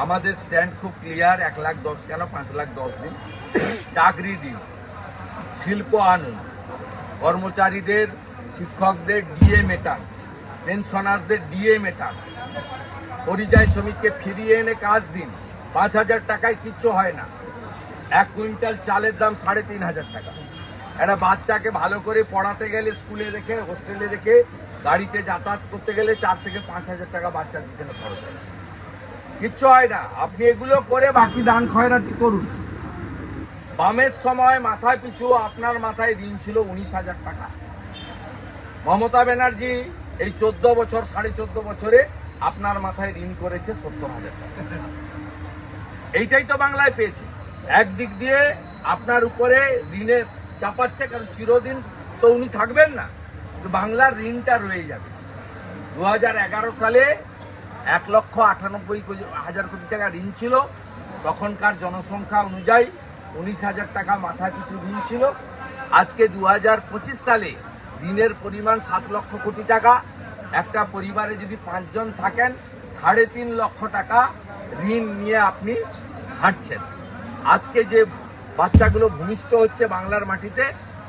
আমাদের স্ট্যান্ড খুব ক্লিয়ার, 1,10,000 কেন 5,10,000 দিন, চাকরি দিন, শিল্প আনুন, কর্মচারীদের শিক্ষকদের ডিএ মেটান, পেনশনার্সদের ডিএ মেটান, পরিযায়ী শ্রমিককে ফিরিয়ে এনে কাজ দিন। 5,000 টাকায় কিচ্ছু হয় না। 1 কুইন্টাল চালের দাম 3,500 টাকা। একটা বাচ্চাকে ভালো করে পড়াতে গেলে স্কুলে রেখে, হোস্টেলে রেখে, গাড়িতে যাতায়াত করতে গেলে 4 থেকে 5,000 টাকা বাচ্চার পিছনে খরচ হয়। কিচ্ছু হয় না। আপনি এগুলো করে বাকি দান খয়রাতি করুন। বামের সময় মাথায় পিছু আপনার মাথায় ঋণ ছিল 19,000 টাকা। মমতা ব্যানার্জি এই 14 বছর, 14.5 বছরে আপনার মাথায় ঋণ করেছে 70,000 টাকা। এইটাই তো বাংলায় পেয়েছে। একদিক দিয়ে আপনার উপরে ঋণে চাপাচ্ছে, কারণ চিরদিন তো উনি থাকবেন না, বাংলার ঋণটা রয়ে যাবে। 2011 সালে 1,98,000 কোটি টাকা ঋণ ছিল। তখনকার জনসংখ্যা অনুযায়ী 19,000 টাকা মাথা পিছু ঋণ ছিল। আজকে 2025 সালে ঋণের পরিমাণ 7 লক্ষ কোটি টাকা। একটা পরিবারে যদি 5 জন থাকেন, 3.5 লক্ষ টাকা ঋণ নিয়ে আপনি হাঁটছেন। আজকে যে বাচ্চাগুলো ভূমিষ্ঠ হচ্ছে বাংলার মাটিতে,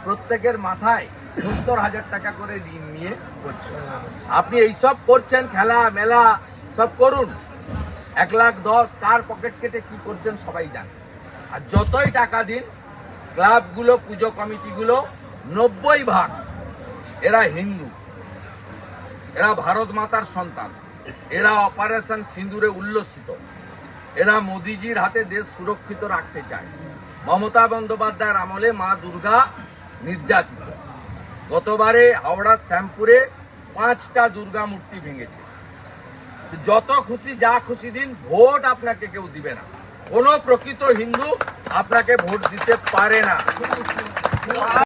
প্রত্যেকের মাথায় 70,000 টাকা করে ঋণ নিয়ে করছে। আপনি এইসব করছেন, খেলা মেলা সব করুন। 1,10,000 কার পকেট কেটে কি করছেন সবাই জানে। আর যতই টাকা দিন, ক্লাবগুলো, পুজো কমিটিগুলো 90% এরা হিন্দু, এরা ভারত মাতার সন্তান, এরা অপারেশন সিঁদুরে উল্লসিত, এরা মোদিজির হাতে দেশ সুরক্ষিত রাখতে চায়। মমতা বন্দ্যোপাধ্যায়ের আমলে মা দুর্গা নির্যাতিত। গতবারে হাওড়ার শ্যামপুরে 5টা দুর্গা মূর্তি ভেঙেছে। যত খুশি যা খুশি দিন, ভোট আপনাকে কেউ দিবে না। কোনো প্রকৃত হিন্দু আপনাকে ভোট দিতে পারে না।